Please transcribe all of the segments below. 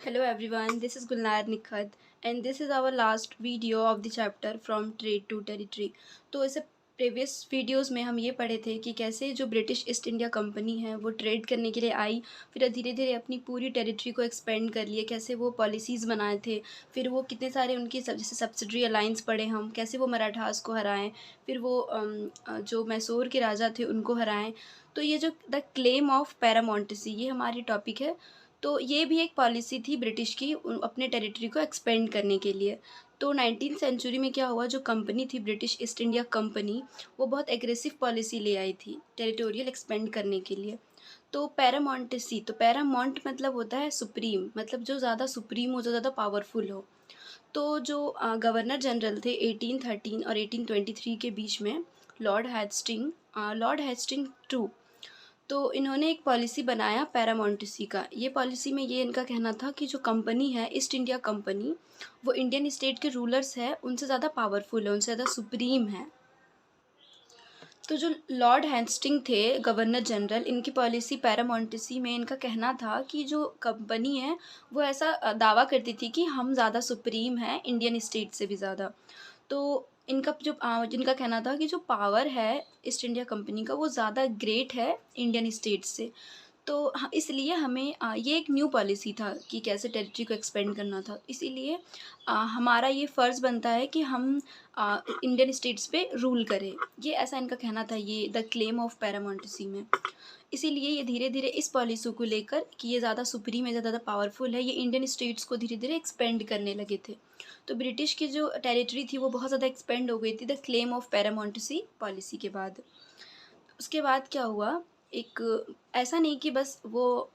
Hello everyone, this is Gulnar Nikhad and this is our last video of the chapter from trade to territory. तो इसे previous videos में हम ये पढ़े थे कि कैसे जो ब्रिटिश ईस्ट इंडिया कंपनी है वो ट्रेड करने के लिए आई, फिर धीरे धीरे अपनी पूरी टेरिटरी को एक्सपेंड कर लिए, कैसे वो पॉलिसीज़ बनाए थे, फिर वो कितने सारे उनकी जैसे सब्सिडरी अलाइंस पढ़े हम, कैसे वो मराठास को हराएं, फिर वो जो मैसूर के राजा थे उनको हराएं। तो ये जो द क्लेम ऑफ पैरामोंटेसी ये हमारी टॉपिक है। तो ये भी एक पॉलिसी थी ब्रिटिश की अपने टेरिटरी को एक्सपेंड करने के लिए। तो 19th सेंचुरी में क्या हुआ, जो कंपनी थी ब्रिटिश ईस्ट इंडिया कंपनी, वो बहुत एग्रेसिव पॉलिसी ले आई थी टेरिटोरियल एक्सपेंड करने के लिए। तो पैरामोंटेसी, तो पैरामोंट मतलब होता है सुप्रीम, मतलब जो ज़्यादा सुप्रीम हो, जो ज़्यादा पावरफुल हो। तो जो गवर्नर जनरल थे 1813 और 1823 के बीच में, लॉर्ड हेस्टिंग टू, तो इन्होंने एक पॉलिसी बनाया पैरामोंटेसी का। ये पॉलिसी में ये इनका कहना था कि जो कंपनी है ईस्ट इंडिया कंपनी, वो इंडियन स्टेट के रूलर्स है उनसे ज़्यादा पावरफुल है, उनसे ज़्यादा सुप्रीम है। तो जो लॉर्ड हेस्टिंग थे गवर्नर जनरल, इनकी पॉलिसी पैरामोंटेसी में इनका कहना था कि जो कंपनी है वो ऐसा दावा करती थी कि हम ज़्यादा सुप्रीम हैं इंडियन स्टेट से भी ज़्यादा। तो इनका जो जिनका कहना था कि जो पावर है ईस्ट इंडिया कंपनी का वो ज़्यादा ग्रेट है इंडियन स्टेट से। तो इसलिए हमें ये एक न्यू पॉलिसी था कि कैसे टेरिटरी को एक्सपेंड करना था। इसीलिए हमारा ये फ़र्ज़ बनता है कि हम इंडियन स्टेट्स पे रूल करें। ये ऐसा इनका कहना था, ये द क्लेम ऑफ पैरामोंटेसी में। इसीलिए ये धीरे धीरे इस पॉलिसी को लेकर कि ये ज़्यादा सुप्रीम है, ज़्यादा पावरफुल है, ये इंडियन स्टेट्स को धीरे धीरे एक्सपेंड करने लगे थे। तो ब्रिटिश की जो टेरिटरी थी वो बहुत ज़्यादा एक्सपेंड हो गई थी द क्लेम ऑफ पैरामोंटेसी पॉलिसी के बाद। उसके बाद क्या हुआ, एक ऐसा नहीं कि बस वो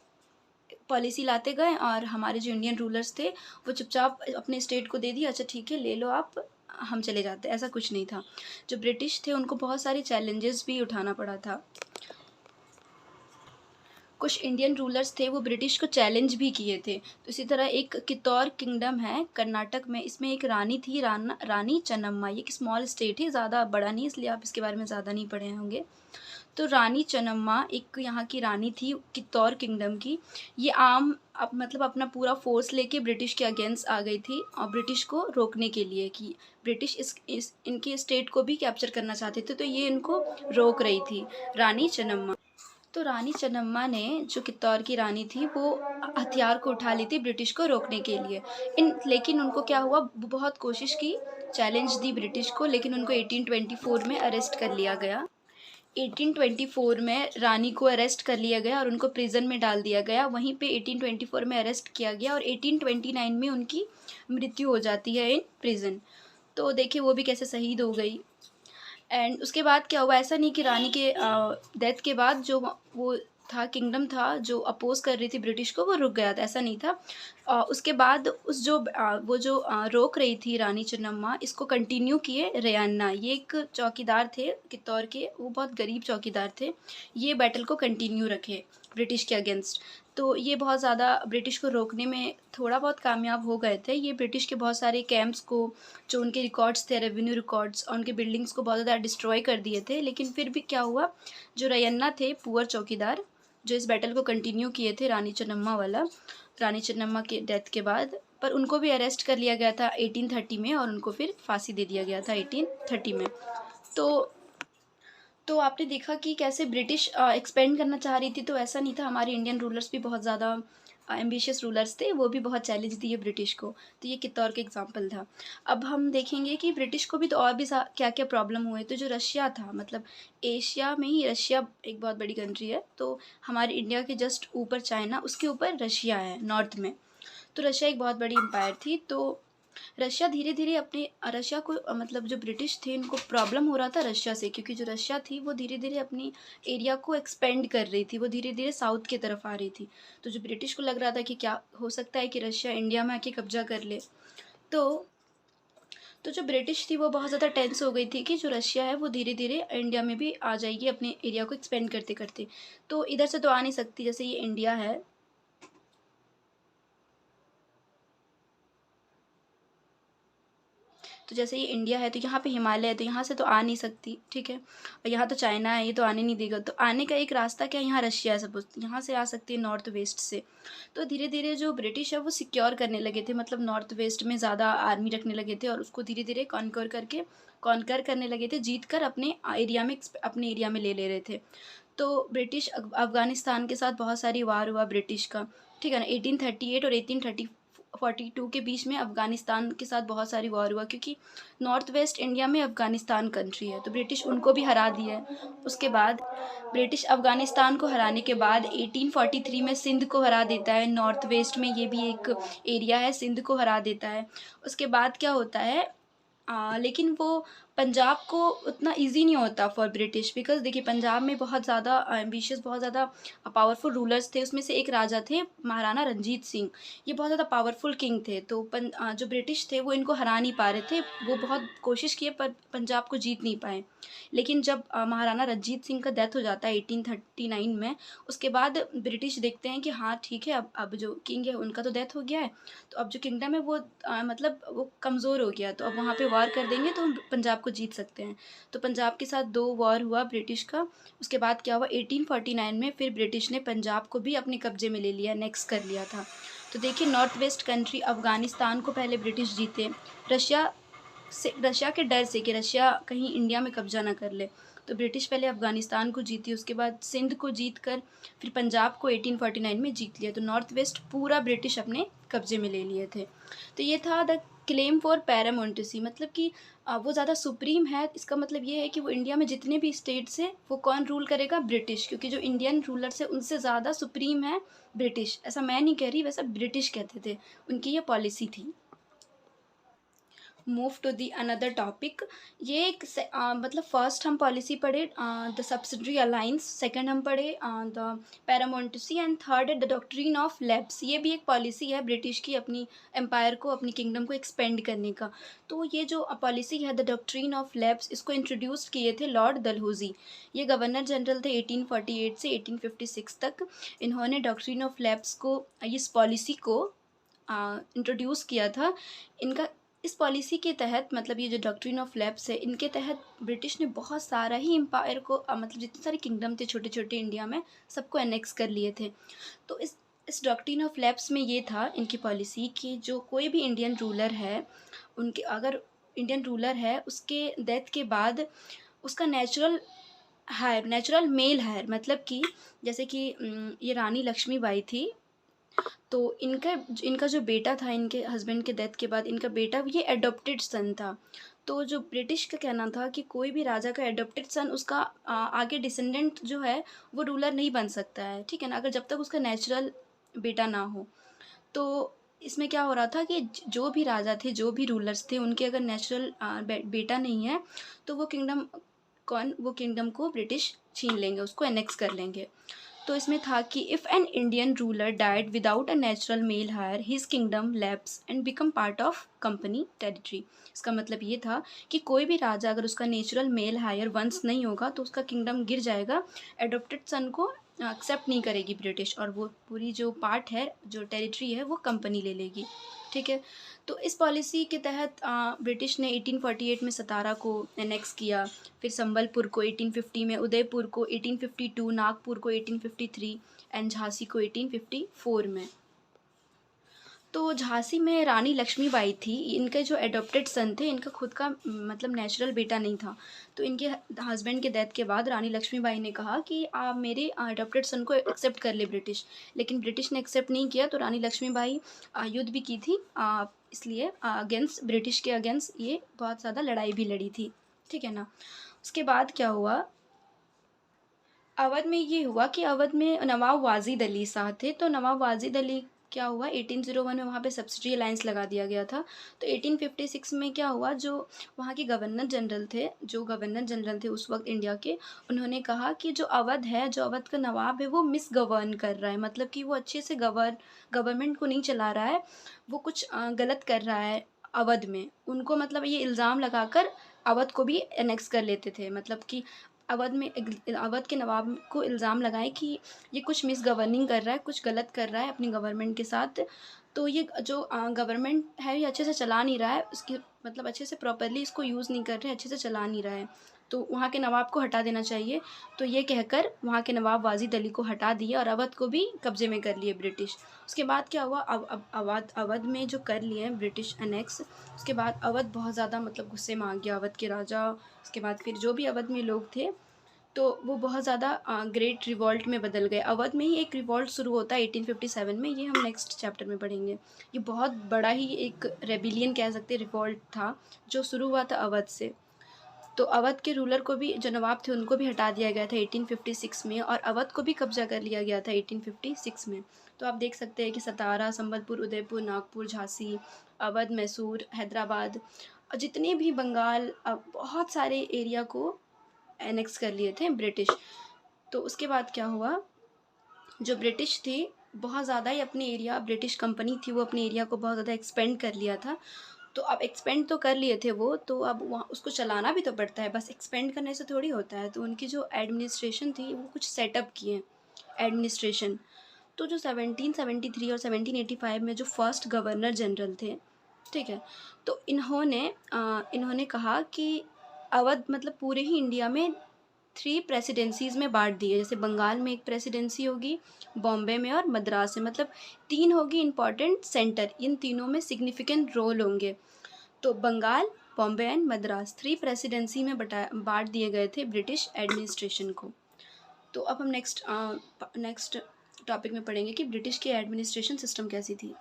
पॉलिसी लाते गए और हमारे जो इंडियन रूलर्स थे वो चुपचाप अपने स्टेट को दे दिया, अच्छा ठीक है ले लो आप, हम चले जाते, ऐसा कुछ नहीं था। जो ब्रिटिश थे उनको बहुत सारे चैलेंजेस भी उठाना पड़ा था। कुछ इंडियन रूलर्स थे वो ब्रिटिश को चैलेंज भी किए थे। तो इसी तरह एक कित्तौर किंगडम है कर्नाटक में, इसमें एक रानी थी, रानी चन्नम्मा। ये एक स्मॉल स्टेट है, ज़्यादा बड़ा नहीं, इसलिए आप इसके बारे में ज़्यादा नहीं पढ़े होंगे। तो रानी चन्नम्मा एक यहाँ की रानी थी कित्तौर किंगडम की। ये मतलब अपना पूरा फोर्स लेके ब्रिटिश के अगेंस्ट आ गई थी और ब्रिटिश को रोकने के लिए कि ब्रिटिश इस इनके स्टेट को भी कैप्चर करना चाहते थे, तो ये इनको रोक रही थी रानी चन्नम्मा। तो रानी चन्नम्मा ने, जो कित्तौर की रानी थी, वो हथियार को उठा ली थी ब्रिटिश को रोकने के लिए। लेकिन उनको क्या हुआ, बहुत कोशिश की, चैलेंज दी ब्रिटिश को, लेकिन उनको 1824 में अरेस्ट कर लिया गया। 1824 में रानी को अरेस्ट कर लिया गया और उनको प्रिजन में डाल दिया गया। वहीं पे 1824 में अरेस्ट किया गया और 1829 में उनकी मृत्यु हो जाती है इन प्रिजन। तो देखिए वो भी कैसे शहीद हो गई। एंड उसके बाद क्या हुआ, ऐसा नहीं कि रानी के डेथ के बाद जो वो था किंगडम था जो अपोज कर रही थी ब्रिटिश को, वो रुक गया था, ऐसा नहीं था। उसके बाद उस जो वो जो रोक रही थी रानी चन्नम्मा, इसको कंटिन्यू किए रैयन्ना। ये एक चौकीदार थे कित्तौर के, वो बहुत गरीब चौकीदार थे। ये बैटल को कंटिन्यू रखे ब्रिटिश के अगेंस्ट। तो ये बहुत ज़्यादा ब्रिटिश को रोकने में थोड़ा बहुत कामयाब हो गए थे। ये ब्रिटिश के बहुत सारे कैंप्स को, जो उनके रिकॉर्ड्स थे, रेवेन्यू रिकॉर्ड्स, और उनके बिल्डिंग्स को बहुत ज़्यादा डिस्ट्रॉय कर दिए थे। लेकिन फिर भी क्या हुआ, जो रैयन्ना थे पुअर चौकीदार, जो इस बैटल को कंटिन्यू किए थे रानी चन्नम्मा वाला, रानी चन्नम्मा के डेथ के बाद, पर उनको भी अरेस्ट कर लिया गया था 1830 में और उनको फिर फांसी दे दिया गया था 1830 में। तो तो आपने देखा कि कैसे ब्रिटिश एक्सपेंड करना चाह रही थी, तो ऐसा नहीं था, हमारे इंडियन रूलर्स भी बहुत ज़्यादा एम्बिशियस रूलर्स थे, वो भी बहुत चैलेंज दिए ब्रिटिश को। तो ये कित्तौर का एग्जांपल था। अब हम देखेंगे कि ब्रिटिश को भी तो और भी क्या क्या प्रॉब्लम हुए। तो जो रशिया था, मतलब एशिया में ही रशिया एक बहुत बड़ी कंट्री है, तो हमारे इंडिया के जस्ट ऊपर चाइना, उसके ऊपर रशिया है नॉर्थ में। तो रशिया एक बहुत बड़ी एम्पायर थी। तो रशिया धीरे धीरे अपने रशिया को मतलब जो ब्रिटिश थे इनको प्रॉब्लम हो रहा था रशिया से, क्योंकि जो रशिया थी वो धीरे धीरे अपनी एरिया को एक्सपेंड कर रही थी, वो धीरे धीरे साउथ की तरफ आ रही थी। तो जो ब्रिटिश को लग रहा था कि क्या हो सकता है कि रशिया इंडिया में आके कब्जा कर ले। तो तो जो ब्रिटिश थी वो बहुत ज़्यादा टेंस हो गई थी कि जो रशिया है वो धीरे धीरे इंडिया में भी आ जाएगी अपने एरिया को एक्सपेंड करते करते। तो इधर से तो आ नहीं सकती, जैसे ये इंडिया है, तो जैसे ये इंडिया है तो यहाँ पे हिमालय है तो यहाँ से तो आ नहीं सकती, ठीक है। और यहाँ तो चाइना है, ये तो आने नहीं देगा। तो आने का एक रास्ता क्या है, यहाँ रशिया है सपोज, यहाँ से आ सकती है नॉर्थ वेस्ट से। तो धीरे धीरे जो ब्रिटिश है वो सिक्योर करने लगे थे, मतलब नॉर्थ वेस्ट में ज़्यादा आर्मी रखने लगे थे और उसको धीरे धीरे कॉन्कर करने लगे थे, जीत कर अपने एरिया में ले रहे थे। तो ब्रिटिश अफ़गानिस्तान के साथ बहुत सारी वार हुआ ब्रिटिश का, ठीक है ना। 1838 और 1842 के बीच में अफ़गानिस्तान के साथ बहुत सारी वार हुआ, क्योंकि नॉर्थ वेस्ट इंडिया में अफ़गानिस्तान कंट्री है, तो ब्रिटिश उनको भी हरा दिया है। उसके बाद ब्रिटिश अफ़गानिस्तान को हराने के बाद 1843 में सिंध को हरा देता है, नॉर्थ वेस्ट में ये भी एक एरिया है, सिंध को हरा देता है। उसके बाद क्या होता है, लेकिन वो पंजाब को उतना इजी नहीं होता फॉर ब्रिटिश, बिकॉज देखिए पंजाब में बहुत ज़्यादा एम्बिशियस, बहुत ज़्यादा पावरफुल रूलर्स थे। उसमें से एक राजा थे महाराणा रंजीत सिंह, ये बहुत ज़्यादा पावरफुल किंग थे। तो जो ब्रिटिश थे वो इनको हरा नहीं पा रहे थे, वो बहुत कोशिश किए पर पंजाब को जीत नहीं पाए। लेकिन जब महाराणा रंजीत सिंह का डेथ हो जाता है 1839 में, उसके बाद ब्रिटिश देखते हैं कि हाँ ठीक है, अब जो किंग है उनका तो डेथ हो गया है, तो अब जो किंगडम है वो मतलब वो कमज़ोर हो गया, तो अब वहाँ पे वार कर देंगे तो हम पंजाब को जीत सकते हैं। तो पंजाब के साथ 2 वॉर हुआ ब्रिटिश का। उसके बाद क्या हुआ, 1849 में फिर ब्रिटिश ने पंजाब को भी अपने कब्जे में ले लिया, नेक्स कर लिया था। तो देखिए नॉर्थ वेस्ट कंट्री अफ़गानिस्तान को पहले ब्रिटिश जीते, रशिया के डर से कि रशिया कहीं इंडिया में कब्जा ना कर ले, तो ब्रिटिश पहले अफ़गानिस्तान को जीती, उसके बाद सिंध को जीत कर फिर पंजाब को 1849 में जीत लिया। तो नॉर्थ वेस्ट पूरा ब्रिटिश अपने कब्जे में ले लिए थे। तो ये था द क्लेम फॉर पैरामोंटेसी, मतलब कि वो ज़्यादा सुप्रीम है। इसका मतलब ये है कि वो इंडिया में जितने भी स्टेट्स हैं वो कौन रूल करेगा, ब्रिटिश, क्योंकि जो इंडियन रूलर्स है उनसे ज़्यादा सुप्रीम है ब्रिटिश। ऐसा मैं नहीं कह रही, वैसा ब्रिटिश कहते थे, उनकी ये पॉलिसी थी। Move to the another topic. ये एक मतलब फर्स्ट हम पॉलिसी पढ़े द सब्सिडरी अलाइंस, सेकंड हम पढ़े द पैरामोंटेसी, एंड थर्ड है द डॉक्ट्रिन ऑफ लेब्स। ये भी एक पॉलिसी है ब्रिटिश की अपनी एम्पायर को, अपनी किंगडम को एक्सपेंड करने का। तो ये जो पॉलिसी है द डॉक्ट्रिन ऑफ लेब्स, इसको इंट्रोड्यूस किए थे लॉर्ड डलहौजी। ये गवर्नर जनरल थे 1848 से 1856 तक। इन्होंने डॉक्ट्रिन ऑफ लेब्स को, इस पॉलिसी को इंट्रोड्यूस किया था। इनका इस पॉलिसी के तहत, मतलब ये जो डॉक्ट्रिन ऑफ लैप्स है, इनके तहत ब्रिटिश ने बहुत सारा ही एम्पायर को मतलब जितने सारे किंगडम थे छोटे छोटे इंडिया में, सबको एनेक्स कर लिए थे। तो इस डॉक्ट्रिन ऑफ लैप्स में ये था इनकी पॉलिसी कि जो कोई भी इंडियन रूलर है, उनके अगर इंडियन रूलर है उसके डेथ के बाद उसका नेचुरल मेल हायर, मतलब कि जैसे कि ये रानी लक्ष्मीबाई थी, तो इनका जो बेटा था, इनके हस्बैंड के डेथ के बाद इनका बेटा, ये एडॉप्टेड सन था। तो जो ब्रिटिश का कहना था कि कोई भी राजा का एडॉप्टेड सन, उसका आगे डिसेंडेंट जो है वो रूलर नहीं बन सकता है, ठीक है ना, अगर जब तक उसका नेचुरल बेटा ना हो। तो इसमें क्या हो रहा था कि जो भी राजा थे, जो भी रूलर्स थे, उनके अगर नेचुरल बेटा नहीं है तो वो किंगडम को ब्रिटिश छीन लेंगे, उसको एनेक्स कर लेंगे। तो इसमें था कि if an Indian ruler died without a natural male heir, his kingdom lapse and become part of company territory. इसका मतलब ये था कि कोई भी राजा अगर उसका नेचुरल मेल हायर वंश नहीं होगा तो उसका किंगडम गिर जाएगा, एडॉप्टेड सन को एक्सेप्ट नहीं करेगी ब्रिटिश, और वो पूरी जो पार्ट है, जो टेरिटरी है, वो कंपनी ले लेगी, ठीक है। तो इस पॉलिसी के तहत ब्रिटिश ने 1848 में सतारा को एनेक्स किया, फिर संबलपुर को 1850 में, उदयपुर को 1852, नागपुर को 1853 एंड झांसी को 1854 में। तो झांसी में रानी लक्ष्मीबाई थी, इनके जो एडॉप्टेड सन थे, इनका खुद का मतलब नेचुरल बेटा नहीं था। तो इनके हस्बैंड के डेथ के बाद रानी लक्ष्मीबाई ने कहा कि आप मेरे एडॉप्टेड सन को एक्सेप्ट कर ले ब्रिटिश, लेकिन ब्रिटिश ने एक्सेप्ट नहीं किया। तो रानी लक्ष्मीबाई युद्ध भी की थी, इसलिए अगेंस्ट ब्रिटिश के अगेंस्ट ये बहुत ज़्यादा लड़ाई भी लड़ी थी, ठीक है ना। उसके बाद क्या हुआ, अवध में ये हुआ कि अवध में नवाब वाजिद अली शाह थे। तो नवाब वाजिद अली क्या हुआ, 1801 में वहाँ पे सब्सिडी अलाइंस लगा दिया गया था। तो 1856 में क्या हुआ, जो वहाँ के गवर्नर जनरल थे उस वक्त इंडिया के, उन्होंने कहा कि जो अवध है, जो अवध का नवाब है, वो मिस गवर्न कर रहा है, मतलब कि वो अच्छे से गवर्नमेंट को नहीं चला रहा है, वो कुछ गलत कर रहा है अवध में। उनको मतलब ये इल्ज़ाम लगाकर अवध को भी एनेक्स कर लेते थे, मतलब कि अवध के नवाब को इल्ज़ाम लगाए कि ये कुछ मिसगवर्निंग कर रहा है, कुछ गलत कर रहा है अपनी गवर्नमेंट के साथ। तो ये जो गवर्नमेंट है ये अच्छे से चला नहीं रहा है, उसकी मतलब अच्छे से प्रॉपर्ली इसको यूज़ नहीं कर रहे, अच्छे से चला नहीं रहा है, तो वहाँ के नवाब को हटा देना चाहिए। तो ये कहकर वहाँ के नवाब वाजिद अली को हटा दिया और अवध को भी कब्जे में कर लिए ब्रिटिश। उसके बाद क्या हुआ, अब अवध में जो कर लिए ब्रिटिश अनेक्स, उसके बाद अवध बहुत ज़्यादा मतलब गुस्से में आ गया, अवध के राजा। उसके बाद फिर जो भी अवध में लोग थे तो वो बहुत ज़्यादा ग्रेट रिवॉल्ट में बदल गए। अवध में ही एक रिवॉल्ट शुरू होता है 1857 में, ये हम नेक्स्ट चैप्टर में पढ़ेंगे। ये बहुत बड़ा ही एक रेबिलियन कह सकते हैं, रिवॉल्ट था जो शुरू हुआ था अवध से। तो अवध के रूलर को भी, जो नवाब थे उनको भी हटा दिया गया था 1856 में, और अवध को भी कब्जा कर लिया गया था 1856 में। तो आप देख सकते हैं कि सतारा, संबलपुर, उदयपुर, नागपुर, झांसी, अवध, मैसूर, हैदराबाद, जितने भी बंगाल, बहुत सारे एरिया को एनेक्स कर लिए थे ब्रिटिश। तो उसके बाद क्या हुआ, जो ब्रिटिश थे बहुत ज़्यादा ही अपने एरिया, ब्रिटिश कंपनी थी वो अपने एरिया को बहुत ज़्यादा एक्सपेंड कर लिया था। तो अब एक्सपेंड तो कर लिए थे वो, तो अब वहाँ उसको चलाना भी तो पड़ता है, बस एक्सपेंड करने से थोड़ी होता है। तो उनकी जो एडमिनिस्ट्रेशन थी वो कुछ सेटअप किए एडमिनिस्ट्रेशन। तो जो 1773 और 1785 में जो फर्स्ट गवर्नर जनरल थे, ठीक है, तो इन्होंने कहा कि अवध मतलब पूरे ही इंडिया में 3 प्रेसिडेंसीज़ में बाँट दिए। जैसे बंगाल में एक प्रेसिडेंसी होगी, बॉम्बे में और मद्रास में, मतलब 3 होगी इम्पॉर्टेंट सेंटर, इन तीनों में सिग्निफिकेंट रोल होंगे। तो बंगाल, बॉम्बे एंड मद्रास 3 प्रेसिडेंसी में बाँट दिए गए थे ब्रिटिश एडमिनिस्ट्रेशन को। तो अब हम नेक्स्ट टॉपिक में पढ़ेंगे कि ब्रिटिश की एडमिनिस्ट्रेशन सिस्टम कैसी थी।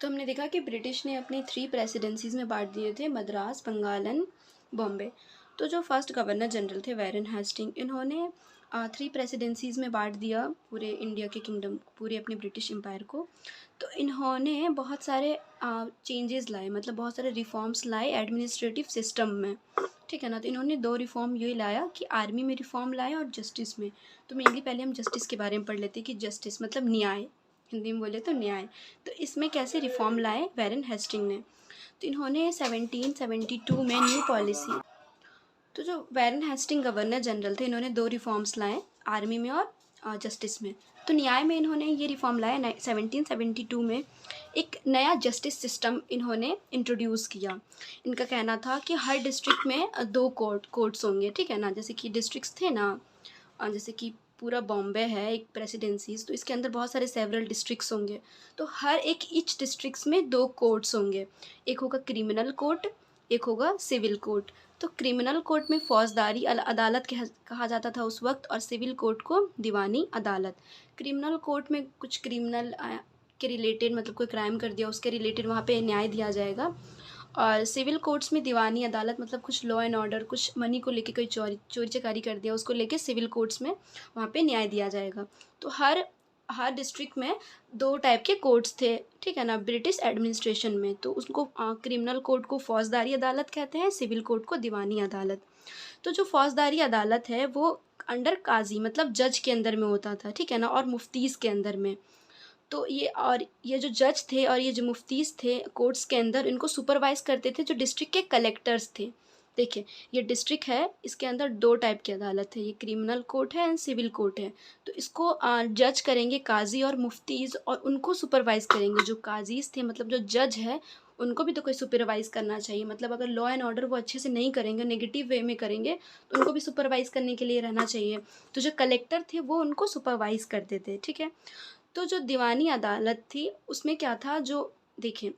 तो हमने देखा कि ब्रिटिश ने अपनी 3 प्रेसिडेंसीज़ में बाँट दिए थे, मद्रास, बंगाल एंड बॉम्बे। तो जो फर्स्ट गवर्नर जनरल थे वैरन हेस्टिंग, इन्होंने 3 प्रेसिडेंसीज़ में बाँट दिया पूरे इंडिया के किंगडम, पूरे अपने ब्रिटिश एम्पायर को। तो इन्होंने बहुत सारे चेंजेस लाए, मतलब बहुत सारे रिफॉर्म्स लाए एडमिनिस्ट्रेटिव सिस्टम में, ठीक है ना। तो इन्होंने 2 रिफॉर्म ये लाया कि आर्मी में रिफॉर्म लाए और जस्टिस में। तो मेनली पहले हम जस्टिस के बारे में पढ़ लेते हैं कि जस्टिस मतलब न्याय, हिंदी में बोले तो न्याय। तो इसमें कैसे रिफॉर्म लाए वैरन हेस्टिंग ने। तो इन्होंने 1772 में न्यू पॉलिसी, तो जो वैरन हेस्टिंग गवर्नर जनरल थे इन्होंने 2 रिफॉर्म्स लाए आर्मी में और जस्टिस में। तो न्याय में इन्होंने ये रिफॉर्म लाया 1772 में, एक नया जस्टिस सिस्टम इन्होंने इंट्रोड्यूस किया। इनका कहना था कि हर डिस्ट्रिक्ट में 2 कोर्ट्स होंगे, ठीक है ना। जैसे कि डिस्ट्रिक्ट्स थे ना, जैसे कि पूरा बॉम्बे है एक प्रेसिडेंसीज, तो इसके अंदर बहुत सारे सेवरल डिस्ट्रिक्ट्स होंगे। तो हर एक ईच डिस्ट्रिक्ट्स में 2 कोर्ट्स होंगे, एक होगा क्रिमिनल कोर्ट, एक होगा सिविल कोर्ट। तो क्रिमिनल कोर्ट में फौजदारी अदालत कहा जाता था उस वक्त, और सिविल कोर्ट को दीवानी अदालत। क्रिमिनल कोर्ट में कुछ क्रिमिनल के रिलेटेड, मतलब कोई क्राइम कर दिया उसके रिलेटेड वहाँ पे न्याय दिया जाएगा। और सिविल कोर्ट्स में दीवानी अदालत, मतलब कुछ लॉ एंड ऑर्डर, कुछ मनी को लेके कोई चोरी चकारी कर दिया उसको लेके सिविल कोर्ट्स में वहाँ पे न्याय दिया जाएगा। तो हर डिस्ट्रिक्ट में 2 टाइप के कोर्ट्स थे, ठीक है ना, ब्रिटिश एडमिनिस्ट्रेशन में। तो उसको क्रिमिनल कोर्ट को फौजदारी अदालत कहते हैं, सिविल कोर्ट को दीवानी अदालत। तो जो फौजदारी अदालत है वो अंडर काजी मतलब जज के अंदर में होता था, ठीक है ना, और मुफ्तीज़ के अंदर में। तो ये जो जज थे और ये जो मुफ्तीज़ थे कोर्ट्स के अंदर, इनको सुपरवाइज़ करते थे जो डिस्ट्रिक्ट के कलेक्टर्स थे। देखिए, ये डिस्ट्रिक्ट है, इसके अंदर 2 टाइप की अदालत है, ये क्रिमिनल कोर्ट है एंड सिविल कोर्ट है। तो इसको जज करेंगे काज़ी और मुफ्तीज़, और उनको सुपरवाइज़ करेंगे जो काज़ीज़ थे, मतलब जो जज है उनको भी तो कोई सुपरवाइज़ करना चाहिए। मतलब अगर लॉ एंड ऑर्डर वो अच्छे से नहीं करेंगे, नेगेटिव वे में करेंगे, तो उनको भी सुपरवाइज़ करने के लिए रहना चाहिए। तो जो कलेक्टर थे वो उनको सुपरवाइज़ करते थे, ठीक है। तो जो दीवानी अदालत थी उसमें क्या था, जो देखिए,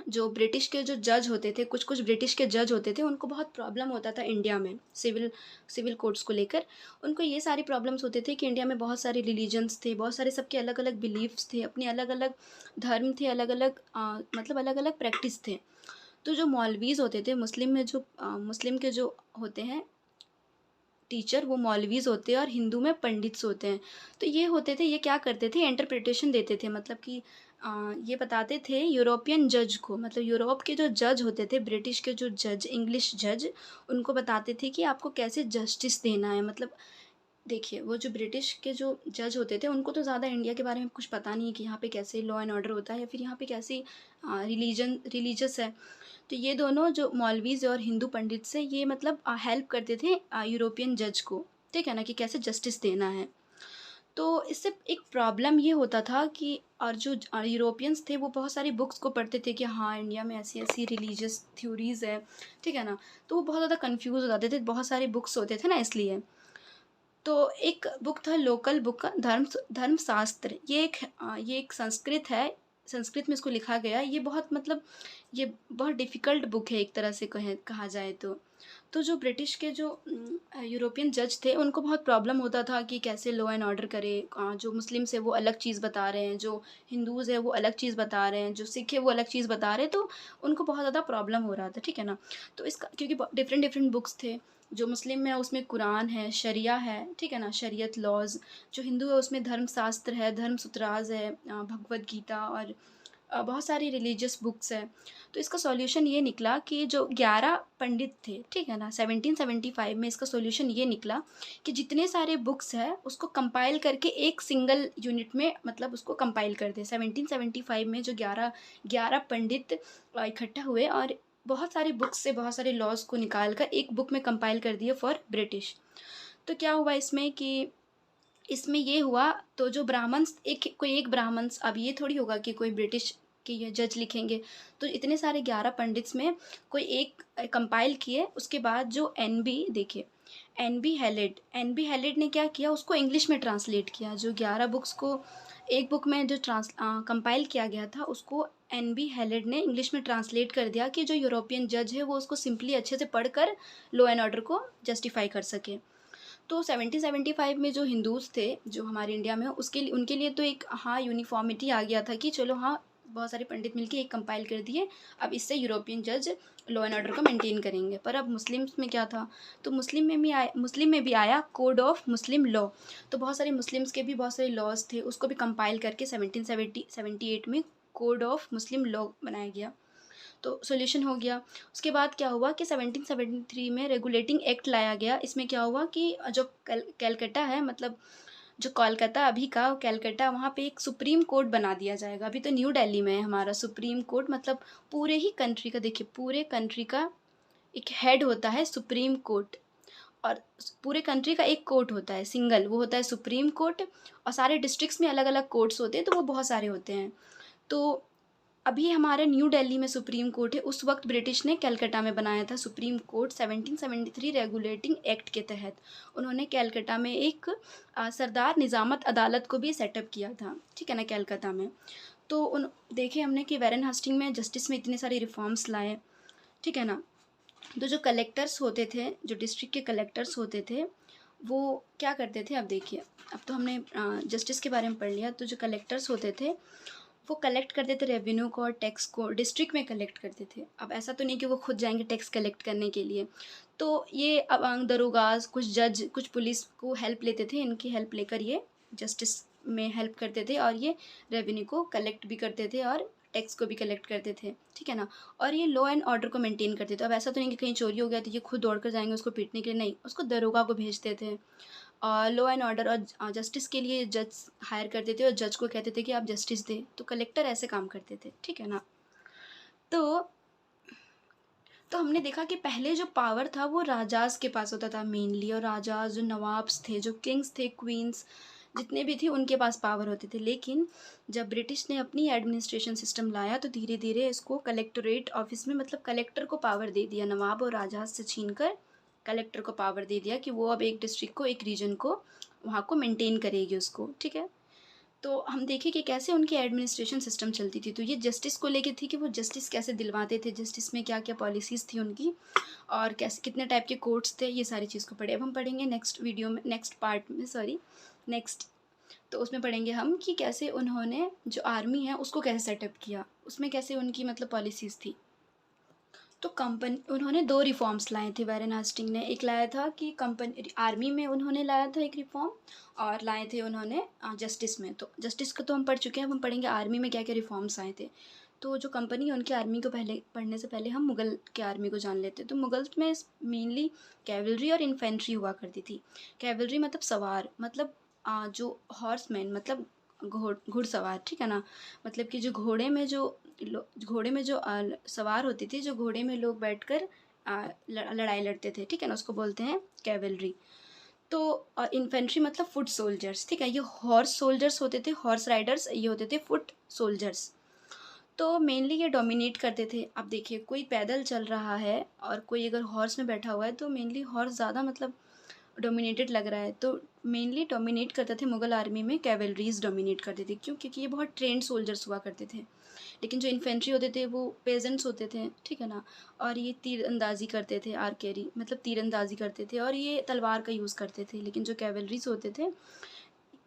जो ब्रिटिश के जो जज होते थे, कुछ ब्रिटिश के जज होते थे, उनको बहुत प्रॉब्लम होता था इंडिया में सिविल कोर्ट्स को लेकर। उनको ये सारी प्रॉब्लम्स होते थे कि इंडिया में बहुत सारे रिलीजन्स थे, बहुत सारे सबके अलग अलग बिलीफ्स थे, अपने अलग अलग धर्म थे, अलग अलग मतलब अलग अलग प्रैक्टिस थे। तो जो मौलवीज़ होते थे, मुस्लिम के जो होते हैं टीचर, वो मौलवीज़ होते हैं, और हिंदू में पंडित्स होते हैं। तो ये होते थे, ये क्या करते थे, इंटरप्रिटेशन देते थे, मतलब कि ये बताते थे यूरोपियन जज को, मतलब यूरोप के जो जज होते थे, ब्रिटिश के जो जज, इंग्लिश जज, उनको बताते थे कि आपको कैसे जस्टिस देना है। मतलब देखिए, वो जो ब्रिटिश के जो जज होते थे, उनको तो ज़्यादा इंडिया के बारे में कुछ पता नहीं है कि यहाँ पे कैसे लॉ एंड ऑर्डर होता है या फिर यहाँ पे कैसी रिलीजियस है। तो ये दोनों जो मौलवीज़ और हिंदू पंडित से ये मतलब हेल्प करते थे यूरोपियन जज को, ठीक है ना? कि कैसे जस्टिस देना है। तो इससे एक प्रॉब्लम ये होता था कि और जो यूरोपियंस थे वो बहुत सारी बुक्स को पढ़ते थे कि हाँ, इंडिया में ऐसी-ऐसी रिलीजियस थ्योरीज़ है, ठीक है ना? तो वो बहुत ज़्यादा कन्फ्यूज़ हो जाते थे, बहुत सारे बुक्स होते थे ना इसलिए। तो एक बुक था लोकल बुक का धर्मशास्त्र। ये एक संस्कृत है, संस्कृत में इसको लिखा गया है। ये बहुत मतलब ये बहुत डिफ़िकल्ट बुक है एक तरह से कहा जाए तो। तो जो ब्रिटिश के जो यूरोपियन जज थे उनको बहुत प्रॉब्लम होता था कि कैसे लॉ एंड ऑर्डर करें। जो मुस्लिम्स हैं वो अलग चीज़ बता रहे हैं, जो हिंदूज़ हैं वो अलग चीज़ बता रहे हैं, जो सिख है वो अलग चीज़ बता रहे हैं, तो उनको बहुत ज़्यादा प्रॉब्लम हो रहा था, ठीक है ना? तो इसका क्योंकि ब डिफ़रेंट डिफ़रेंट बुक्स थे। जो मुस्लिम में है उसमें कुरान है, शरिया है, ठीक है ना? शरीयत लॉज़। जो हिंदू है उसमें धर्मशास्त्र है, धर्मसूत्राज़ है, भगवद गीता और बहुत सारी रिलीजियस बुक्स हैं। तो इसका सॉल्यूशन ये निकला कि जो 11 पंडित थे, ठीक है ना? 1775 में इसका सॉल्यूशन ये निकला कि जितने सारे बुक्स हैं उसको कंपाइल करके एक सिंगल यूनिट में मतलब उसको कंपाइल कर दें। 1775 में जो 11 पंडित इकट्ठा हुए और बहुत सारी बुक्स से बहुत सारे लॉज़ को निकाल कर एक बुक में कंपाइल कर दिए फॉर ब्रिटिश। तो क्या हुआ इसमें कि इसमें ये हुआ तो जो ब्राह्मण्स कोई एक ब्राह्मण्स अब ये थोड़ी होगा कि कोई ब्रिटिश के ये जज लिखेंगे। तो इतने सारे 11 पंडित्स में कोई एक कंपाइल किए उसके बाद जो एनबी देखिए एनबी हैलेट ने क्या किया उसको इंग्लिश में ट्रांसलेट किया। जो 11 बुक्स को एक बुक में जो कंपाइल किया गया था उसको एनबी हैलेट ने इंग्लिश में ट्रांसलेट कर दिया कि जो यूरोपियन जज है वो उसको सिंपली अच्छे से पढ़कर लॉ एंड ऑर्डर को जस्टिफाई कर सके। तो 1775 में जो हिंदूज़ थे, जो हमारे इंडिया में उसके लिए उनके लिए तो एक हाँ, यूनिफ़ॉर्मिटी आ गया था कि चलो हाँ, बहुत सारे पंडित मिलके एक कंपाइल कर दिए, अब इससे यूरोपियन जज लॉ एंड ऑर्डर को मेंटेन करेंगे। पर अब मुस्लिम्स में क्या था, तो मुस्लिम में भी आया कोड ऑफ मुस्लिम लॉ। तो बहुत सारे मुस्लिम्स के भी बहुत सारे लॉज़ थे, उसको भी कंपाइल करके 1778 में कोड ऑफ मुस्लिम लॉ बनाया गया। तो सॉल्यूशन हो गया। उसके बाद क्या हुआ कि 1773 में रेगुलेटिंग एक्ट लाया गया। इसमें क्या हुआ कि जो कैलकटा है मतलब जो कोलकाता अभी का कैलकटा वहाँ पे एक सुप्रीम कोर्ट बना दिया जाएगा। अभी तो न्यू दिल्ली में है हमारा सुप्रीम कोर्ट मतलब पूरे ही कंट्री का देखिए पूरे कंट्री का एक हेड होता है सुप्रीम कोर्ट और पूरे कंट्री का एक कोर्ट होता है सिंगल वो होता है सुप्रीम कोर्ट और सारे डिस्ट्रिक्ट्स में अलग अलग कोर्ट्स होते हैं तो वो बहुत सारे होते हैं। तो अभी हमारे न्यू दिल्ली में सुप्रीम कोर्ट है, उस वक़्त ब्रिटिश ने कलकत्ता में बनाया था सुप्रीम कोर्ट 1773 रेगुलेटिंग एक्ट के तहत। उन्होंने कलकत्ता में एक सरदार निज़ामत अदालत को भी सेटअप किया था, ठीक है ना, कलकत्ता में। तो उन देखे हमने कि वैरेन हास्टिंग में जस्टिस में इतने सारे रिफ़ॉर्म्स लाए, ठीक है ना। तो जो कलेक्टर्स होते थे, जो डिस्ट्रिक्ट के कलेक्टर्स होते थे, वो क्या करते थे अब देखिए, अब तो हमने जस्टिस के बारे में पढ़ लिया, तो जो कलेक्टर्स होते थे वो कलेक्ट करते थे रेवेन्यू को और टैक्स को डिस्ट्रिक्ट में कलेक्ट करते थे। अब ऐसा तो नहीं कि वो खुद जाएँगे टैक्स कलेक्ट करने के लिए। तो ये अब दरोगाज़, कुछ जज, कुछ पुलिस को हेल्प लेते थे, इनकी हेल्प लेकर ये जस्टिस में हेल्प करते थे और ये रेवेन्यू को कलेक्ट भी करते थे और टैक्स को भी कलेक्ट करते थे, ठीक है ना? और ये लॉ एंड ऑर्डर को मेंटेन करते थे। अब ऐसा तो नहीं कि कहीं चोरी हो गया तो ये खुद दौड़ कर जाएँगे उसको पीटने के लिए, नहीं, उसको दरोगा को भेजते थे। लॉ एंड ऑर्डर और जस्टिस के लिए जज हायर करते थे और जज को कहते थे कि आप जस्टिस दें, तो कलेक्टर ऐसे काम करते थे, ठीक है ना? तो हमने देखा कि पहले जो पावर था वो राजाज़ के पास होता था मेनली और राजाज़ जो नवाब्स थे, जो किंग्स थे, क्वीन्स जितने भी थे उनके पास पावर होते थे। लेकिन जब ब्रिटिश ने अपनी एडमिनिस्ट्रेशन सिस्टम लाया तो धीरे-धीरे इसको कलेक्टोरेट ऑफिस में मतलब कलेक्टर को पावर दे दिया, नवाब और राजाज़ से छीनकर कलेक्टर को पावर दे दिया कि वो अब एक डिस्ट्रिक्ट को, एक रीजन को, वहाँ को मेंटेन करेगी उसको, ठीक है? तो हम देखें कि कैसे उनकी एडमिनिस्ट्रेशन सिस्टम चलती थी। तो ये जस्टिस को लेके थी कि वो जस्टिस कैसे दिलवाते थे, जस्टिस में क्या-क्या पॉलिसीज़ थी उनकी और कैसे कितने टाइप के कोर्ट्स थे, ये सारी चीज़ को पढ़े। अब हम पढ़ेंगे नेक्स्ट वीडियो में नेक्स्ट पार्ट में सॉरी नेक्स्ट तो उसमें पढ़ेंगे हम कि कैसे उन्होंने जो आर्मी है उसको कैसे सेटअप किया, उसमें कैसे उनकी मतलब पॉलिसीज़ थी। तो कंपनी उन्होंने 2 रिफ़ॉर्म्स लाए थे वैरेन हास्टिंग ने। एक लाया था कि कंपनी आर्मी में उन्होंने लाया था एक रिफ़ॉर्म और लाए थे उन्होंने जस्टिस में। तो जस्टिस को तो हम पढ़ चुके हैं, अब हम पढ़ेंगे आर्मी में क्या-क्या रिफ़ॉर्म्स आए थे। तो जो कंपनी है उनकी आर्मी को पहले पढ़ने से पहले हम मुग़ल के आर्मी को जान लेते हैं। तो मुग़ल्स में मेनली कैवलरी और इन्फेंट्री हुआ करती थी। कैवलरी मतलब सवार, मतलब जो हॉर्समैन मतलब घुड़सवार, ठीक है ना? मतलब कि जो घोड़े में जो सवार होती थी, जो घोड़े में लोग बैठकर लड़ाई लड़ते थे, ठीक है ना? उसको बोलते हैं कैवलरी। तो इन्फेंट्री मतलब फुट सोल्जर्स, ठीक है? ये हॉर्स सोल्जर्स होते थे, हॉर्स राइडर्स, ये होते थे फुट सोल्जर्स। तो मेनली ये डोमिनेट करते थे। अब देखिए कोई पैदल चल रहा है और कोई अगर हॉर्स में बैठा हुआ है तो मेनली हॉर्स ज़्यादा मतलब डोमिनेटेड लग रहा है, तो मेनली डोमिनेट करते थे मुग़ल आर्मी में कैवलरीज़ डोमिनेट करती थी। क्यों? क्योंकि ये बहुत ट्रेन्ड सोल्जर्स हुआ करते थे। लेकिन जो इन्फेंट्री होते थे वो पेजेंट्स होते थे, ठीक है ना? और ये तीरंदाज़ी करते थे, आर्चरी मतलब तीरंदाज़ी करते थे और ये तलवार का यूज़ करते थे। लेकिन जो कैवलरीज़ होते थे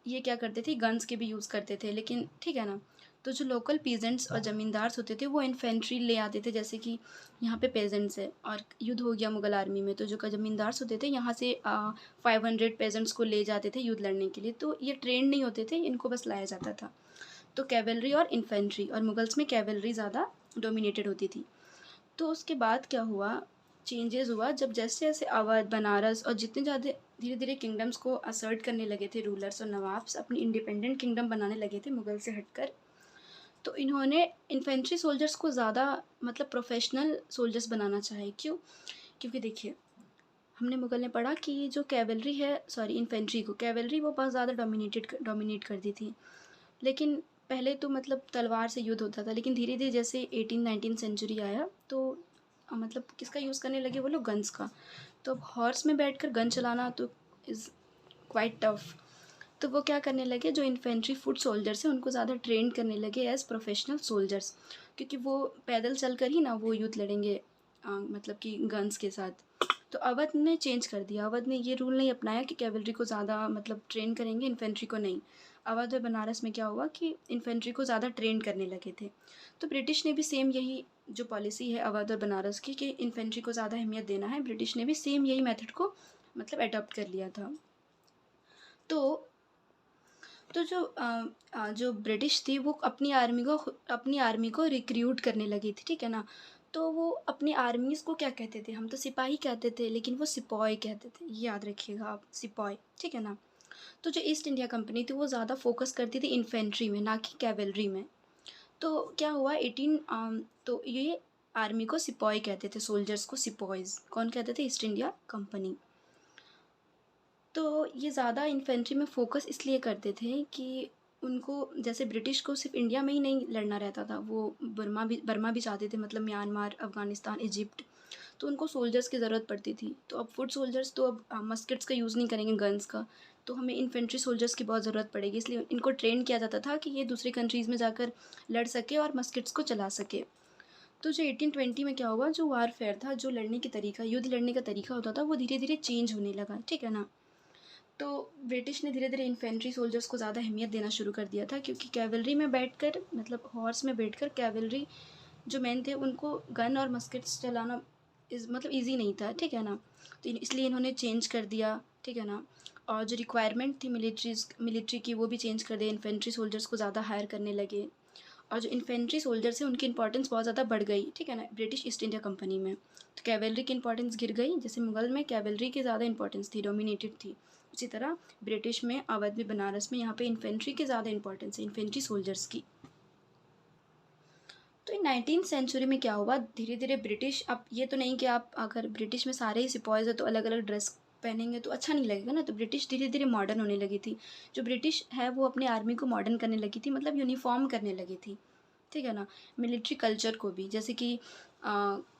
ये क्या करते थे, गन्स के भी यूज़ करते थे, लेकिन ठीक है ना? तो जो लोकल पीजेंट्स और ज़मींदार्स होते थे वो इन्फेंट्री ले आते थे, जैसे कि यहाँ पे पेजेंट्स है और युद्ध हो गया मुग़ल आर्मी में, तो जो ज़मींदार्स होते थे यहाँ से 500 पेजेंट्स को ले जाते थे युद्ध लड़ने के लिए। तो ये ट्रेंड नहीं होते थे, इनको बस लाया जाता था। तो कैवलरी और इन्फेंट्री, और मुग़ल्स में कैवलरी ज़्यादा डोमिनेटेड होती थी। तो उसके बाद क्या हुआ, चेंजेज़ हुआ जब जैसे-जैसे अवध, बनारस और जितने ज़्यादा धीरे-धीरे किंगडम्स को असर्ट करने लगे थे रूलर्स और नवाब्स, अपनी इंडिपेंडेंट किंगडम बनाने लगे थे मुग़ल से हटकर, तो इन्होंने इन्फेंट्री सोल्जर्स को ज़्यादा मतलब प्रोफ़ेशनल सोल्जर्स बनाना चाहे। क्यों? क्योंकि देखिए, हमने मुग़ल में पढ़ा कि जो कैवलरी है, सॉरी इन्फेंट्री को, कैवलरी वो बहुत ज़्यादा डोमिनेट करती थी। लेकिन पहले तो मतलब तलवार से युद्ध होता था, लेकिन धीरे-धीरे जैसे 18-19 सेंचुरी आया तो मतलब किसका यूज़ करने लगे वो लोग, गन्स का। तो अब हॉर्स में बैठकर गन चलाना तो इज़ क्वाइट टफ। तो वो क्या करने लगे, जो इन्फेंट्री फुट सोल्जर्स हैं उनको ज़्यादा ट्रेन करने लगे एज़ प्रोफेशनल सोल्जर्स, क्योंकि वो पैदल चलकर ही ना वो युद्ध लड़ेंगे मतलब कि गन्स के साथ। तो अवध ने चेंज कर दिया, अवध ने ये रूल नहीं अपनाया कि कैवलरी को ज़्यादा मतलब ट्रेन करेंगे, इन्फेंट्री को नहीं। अवध और बनारस में क्या हुआ कि इन्फेंट्री को ज़्यादा ट्रेन करने लगे थे। तो ब्रिटिश ने भी सेम यही जो पॉलिसी है अवध और बनारस की कि इन्फेंट्री को ज़्यादा अहमियत देना है, ब्रिटिश ने भी सेम यही मेथड को मतलब एडॉप्ट कर लिया था। तो जो ब्रिटिश थी वो अपनी आर्मी को रिक्रूट करने लगी थी, ठीक है ना? तो वो अपनी आर्मीज़ को क्या कहते थे, हम तो सिपाही कहते थे, लेकिन वो सिपॉय कहते थे, ये याद रखिएगा आप, सिपॉय, ठीक है ना? तो जो ईस्ट इंडिया कंपनी थी वो ज़्यादा फ़ोकस करती थी इन्फेंट्री में, ना कि कैवलरी में। तो क्या हुआ, तो ये आर्मी को सिपॉय कहते थे, सोल्जर्स को सिपॉयज़। कौन कहते थे? East India company. तो ये ज़्यादा इन्फेंट्री में फ़ोकस इसलिए करते थे कि उनको, जैसे ब्रिटिश को सिर्फ़ इंडिया में ही नहीं लड़ना रहता था, वो बर्मा भी जाते थे, मतलब म्यांमार, अफ़गानिस्तान, इजिप्ट। तो उनको सोल्जर्स की ज़रूरत पड़ती थी। तो अब फुट सोल्जर्स तो अब मस्केट्स का यूज़ नहीं करेंगे, गन्स का। तो हमें इन्फेंट्री सोल्जर्स की बहुत ज़रूरत पड़ेगी, इसलिए इनको ट्रेन किया जाता था कि ये दूसरी कंट्रीज़ में जाकर लड़ सकें और मस्केट्स को चला सकें। तो जो 1820 में क्या हुआ, जो वारफेयर था, जो लड़ने की तरीका, युद्ध लड़ने का तरीका होता था, वो धीरे-धीरे चेंज होने लगा, ठीक है ना? तो ब्रिटिश ने धीरे-धीरे इन्फेंट्री सोल्जर्स को ज़्यादा अहमियत देना शुरू कर दिया था, क्योंकि कैवलरी में बैठकर मतलब हॉर्स में बैठकर कैवलरी जो मेन थे उनको गन और मस्केट्स चलाना मतलब ईज़ी नहीं था, ठीक है ना? तो इसलिए इन्होंने चेंज कर दिया, ठीक है ना? और जो रिक्वायरमेंट थी मिलिट्री की वो भी चेंज कर दी, इन्फेंट्री सोल्जर्स को ज़्यादा हायर करने लगे। और जो इन्फेंट्री सोल्जर्स हैं उनकी इंपॉर्टेंस बहुत ज़्यादा बढ़ गई, ठीक है ना, ब्रिटिश ईस्ट इंडिया कंपनी में। तो कैवलरी की इंपॉर्टेंस गिर गई, जैसे मुगल में कैवलरी की ज़्यादा इंपॉर्टेंस थी, डोमिनेटेड थी। उसी तरह ब्रिटिश में, अवध में, बनारस में यहाँ पे इन्फेंट्री की ज़्यादा इंपॉर्टेंस है, इन्फेंट्री सोल्जर्स की। तो इन 19th सेंचुरी में क्या हुआ, धीरे-धीरे ब्रिटिश, अब ये तो नहीं कि आप अगर ब्रिटिश में सारे ही सिपॉयज़ हैं तो अलग-अलग ड्रेस पहनेंगे तो अच्छा नहीं लगेगा ना, तो ब्रिटिश धीरे-धीरे मॉडर्न होने लगी थी। जो ब्रिटिश है वो अपनी आर्मी को मॉडर्न करने लगी थी, मतलब यूनिफ़ॉर्म करने लगी थी, ठीक है ना? मिलिट्री कल्चर को भी, जैसे कि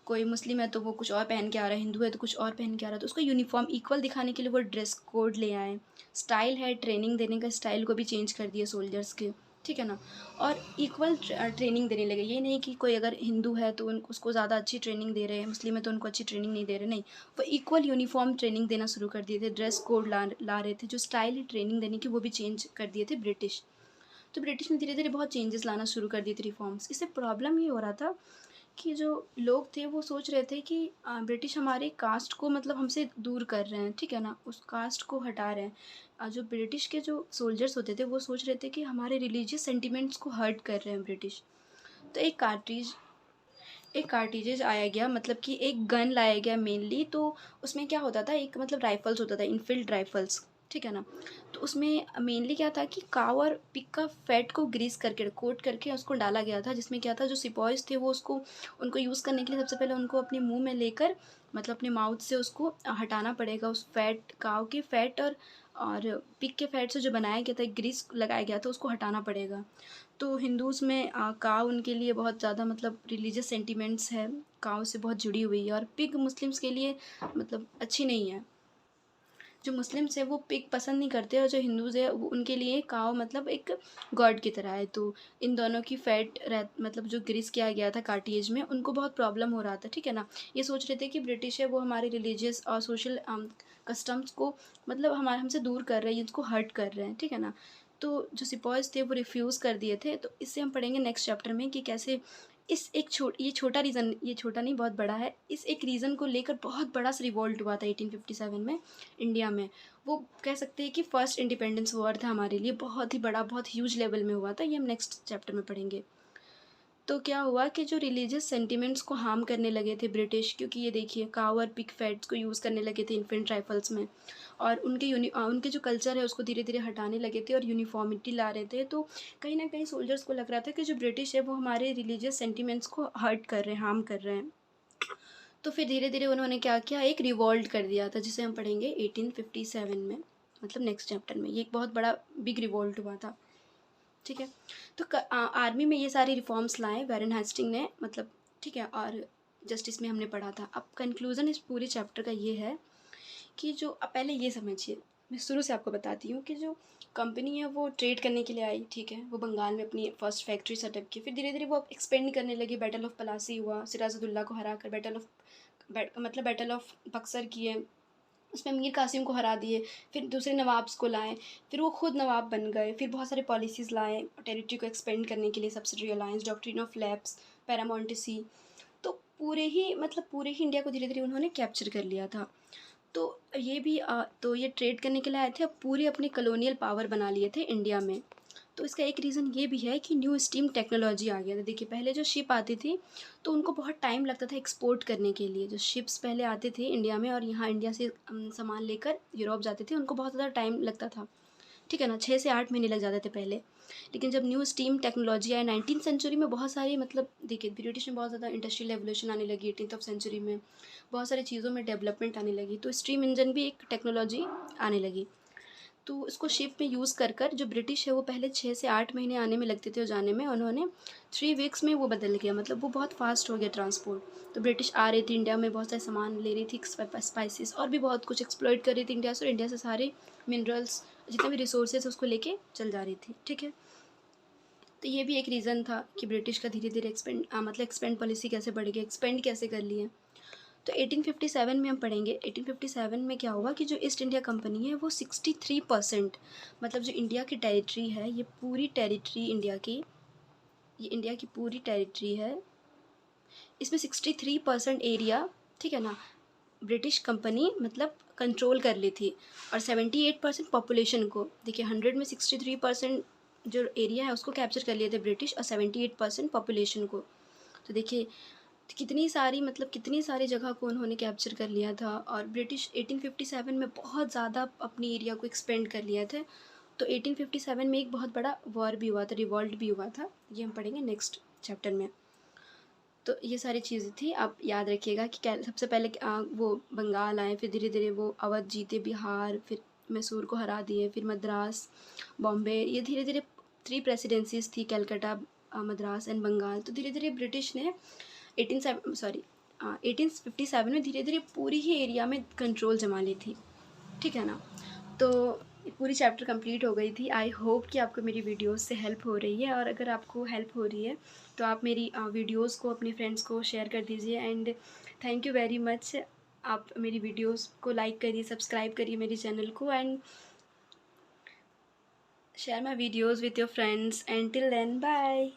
कोई मुस्लिम है तो वो कुछ और पहन के आ रहा है, हिंदू है तो कुछ और पहन के आ रहा है, तो उसको यूनिफ़ॉर्म इक्वल दिखाने के लिए वो ड्रेस कोड ले आए। स्टाइल है, ट्रेनिंग देने का स्टाइल को भी चेंज कर दिया सोल्जर्स के, ठीक है ना? और इक्वल ट्रेनिंग देने लगे। ये नहीं कि कोई अगर हिंदू है तो उसको ज़्यादा अच्छी ट्रेनिंग दे रहे हैं, मुस्लिम है तो उनको अच्छी ट्रेनिंग नहीं दे रहे, नहीं। वो इक्वल यूनिफ़ॉर्म ट्रेनिंग देना शुरू कर दिए थे, ड्रेस कोड ला रहे थे, जो स्टाइल है ट्रेनिंग देने की वो भी चेंज कर दिए थे ब्रिटिश। तो ब्रिटिश ने धीरे-धीरे बहुत चेंजेस लाना शुरू कर दिए थे, रिफ़ॉर्म्स। इससे प्रॉब्लम ये हो रहा था कि जो लोग थे वो सोच रहे थे कि ब्रिटिश हमारे कास्ट को मतलब हमसे दूर कर रहे हैं, ठीक है ना? उस कास्ट को हटा रहे हैं। जो ब्रिटिश के जो सोल्जर्स होते थे वो सोच रहे थे कि हमारे रिलीजियस सेंटिमेंट्स को हर्ट कर रहे हैं ब्रिटिश। तो एक कार्ट्रिजेज आया गया, मतलब कि एक गन लाया गया मेनली। तो उसमें क्या होता था, एक मतलब राइफल्स होता था, इनफिल्ड राइफल्स, ठीक है ना। तो उसमें मेनली क्या था कि काव और पिग का फैट को ग्रीस करके कोट करके उसको डाला गया था, जिसमें क्या था, जो सिपॉइज थे वो उसको उनको यूज़ करने के लिए सबसे पहले उनको अपने मुंह में लेकर, मतलब अपने माउथ से उसको हटाना पड़ेगा, उस फैट, काव के फैट और पिग के फैट से जो बनाया गया था, एक ग्रीस लगाया गया था, उसको हटाना पड़ेगा। तो हिंदूज़ में काव उनके लिए बहुत ज़्यादा मतलब रिलीजियस सेंटिमेंट्स है, काव से बहुत जुड़ी हुई है। और पिग मुस्लिम्स के लिए मतलब अच्छी नहीं है। जो मुस्लिम्स है वो पिग पसंद नहीं करते, और जो हिंदूज़ है वो उनके लिए काव मतलब एक गॉड की तरह है। तो इन दोनों की फैट मतलब जो ग्रीस किया गया था कार्टिएज में, उनको बहुत प्रॉब्लम हो रहा था, ठीक है ना। ये सोच रहे थे कि ब्रिटिश है वो हमारे रिलीजियस और सोशल कस्टम्स को मतलब हमारे हमसे दूर कर रहे हैं, इसको हर्ट कर रहे हैं, ठीक है ना। तो जो सिपॉयज़ थे वो रिफ्यूज़ कर दिए थे। तो इससे हम पढ़ेंगे नेक्स्ट चैप्टर में कि कैसे इस एक ये छोटा रीज़न, ये छोटा नहीं बहुत बड़ा है, इस एक रीज़न को लेकर बहुत बड़ा सा रिवोल्ट हुआ था 1857 में इंडिया में। वो कह सकते हैं कि फर्स्ट इंडिपेंडेंस वॉर था हमारे लिए, बहुत ही बड़ा, बहुत ह्यूज लेवल में हुआ था। ये हम नेक्स्ट चैप्टर में पढ़ेंगे। तो क्या हुआ कि जो रिलीजियस सेंटिमेंट्स को हार्म करने लगे थे ब्रिटिश, क्योंकि ये देखिए काव और पिग फैट्स को यूज़ करने लगे थे इन्फेंट राइफल्स में, और उनके जो कल्चर है उसको धीरे धीरे हटाने लगे थे और यूनिफॉर्मिटी ला रहे थे। तो कहीं ना कहीं सोल्जर्स को लग रहा था कि जो ब्रिटिश है वो हमारे रिलीजियस सेंटिमेंट्स को हर्ट कर रहे हैं, हार्म कर रहे हैं। तो फिर धीरे धीरे उन्होंने क्या किया, एक रिवॉल्ट कर दिया था, जिसे हम पढ़ेंगे 1857 में, मतलब नेक्स्ट चैप्टर में। ये एक बहुत बड़ा बिग रिवॉल्ट हुआ था, ठीक है। तो आर्मी में ये सारी रिफॉर्म्स लाए वैरन हेस्टिंग ने, मतलब, ठीक है। और जस्टिस में हमने पढ़ा था। अब कंक्लूज़न इस पूरे चैप्टर का ये है कि जो पहले ये समझिए, मैं शुरू से आपको बताती हूँ कि जो कंपनी है वो ट्रेड करने के लिए आई, ठीक है। वो बंगाल में अपनी फर्स्ट फैक्ट्री सेटअप की, फिर धीरे धीरे वो एक्सपेंड करने लगी। बैटल ऑफ पलासी हुआ, सिराजुद्दौला को हरा कर बैटल ऑफ बक्सर किए, उसमें मीर कासिम को हरा दिए। फिर दूसरे नवाब्स को लाए, फिर वो खुद नवाब बन गए। फिर बहुत सारे पॉलिसीज़ लाए टेरिटरी को एक्सपेंड करने के लिए, subsidy alliance, doctrine of lapse, paramountcy. तो पूरे ही इंडिया को धीरे धीरे उन्होंने कैप्चर कर लिया था। तो ये भी तो ये ट्रेड करने के लिए आए थे, अब पूरी अपनी कॉलोनियल पावर बना लिए थे इंडिया में। तो इसका एक रीज़न ये भी है कि न्यू स्टीम टेक्नोलॉजी आ गया था। देखिए पहले जो शिप आती थी तो उनको बहुत टाइम लगता था एक्सपोर्ट करने के लिए। जो शिप्स पहले आते थे इंडिया में और यहाँ इंडिया से सामान लेकर यूरोप जाते थे, उनको बहुत ज़्यादा टाइम लगता था, ठीक है ना। 6 से 8 महीने लग जाते थे पहले। लेकिन जब न्यू स्टीम टेक्नोलॉजी आई 19th सेंचुरी में, बहुत सारी मतलब देखिए ब्रिटिश में बहुत ज़्यादा इंडस्ट्रियल रेवोल्यूशन आने लगी 18th ऑफ सेंचुरी में, बहुत सारी चीज़ों में डेवलपमेंट आने लगी। तो स्टीम इंजन भी एक टेक्नोलॉजी आने लगी। तो इसको शिप में यूज़ कर कर जो ब्रिटिश है वो पहले 6 से 8 महीने आने में लगते थे और जाने में, उन्होंने 3 वीक्स में वो बदल गया, मतलब वो बहुत फास्ट हो गया ट्रांसपोर्ट। तो ब्रिटिश आ रही थी इंडिया में, बहुत सारे सामान ले रही थी, स्पाइसेस और भी बहुत कुछ एक्सप्लॉइट कर रही थी इंडिया से, और इंडिया से सारे मिनरल्स जितने भी रिसोर्सेज उसको लेके चल जा रही थी, ठीक है। तो ये भी एक रीज़न था कि ब्रिटिश का धीरे धीरे एक्सपेंड पॉलिसी कैसे बढ़ गई, एक्सपेंड कैसे कर लिए। तो 1857 में हम पढ़ेंगे। 1857 में क्या हुआ कि जो ईस्ट इंडिया कंपनी है वो 63%, मतलब जो इंडिया की टेरिटरी है, ये पूरी टेरिटरी इंडिया की पूरी टेरिटरी है, इसमें 63% एरिया, ठीक है ना, ब्रिटिश कंपनी मतलब कंट्रोल कर ली थी। और 78% पॉपुलेशन को, देखिए 100 में 63% जो एरिया है उसको कैप्चर कर लिए थे ब्रिटिश, और 78% पॉपुलेशन को। तो देखिए कितनी सारी जगह को उन्होंने कैप्चर कर लिया था। और ब्रिटिश 1857 में बहुत ज़्यादा अपनी एरिया को एक्सपेंड कर लिया था। तो 1857 में एक बहुत बड़ा वॉर भी हुआ था, रिवॉल्ट भी हुआ था। ये हम पढ़ेंगे नेक्स्ट चैप्टर में। तो ये सारी चीज़ें थी, आप याद रखिएगा कि क्या सबसे पहले वो बंगाल आए, फिर धीरे धीरे वो अवध जीते, बिहार, फिर मैसूर को हरा दिए, फिर मद्रास, बॉम्बे, ये धीरे धीरे 3 प्रेसिडेंसीज थी, कलकत्ता, मद्रास एंड बंगाल। तो धीरे धीरे ब्रिटिश ने 1857 में धीरे धीरे पूरी ही एरिया में कंट्रोल जमा ली थी, ठीक है ना। तो पूरी चैप्टर कंप्लीट हो गई थी। आई होप कि आपको मेरी वीडियोस से हेल्प हो रही है, और अगर आपको हेल्प हो रही है तो आप मेरी वीडियोस को अपने फ्रेंड्स को शेयर कर दीजिए। And thank you very much. आप मेरी वीडियोस को लाइक करिए, सब्सक्राइब करिए मेरे चैनल को, and share my videos with your friends. And till then, bye.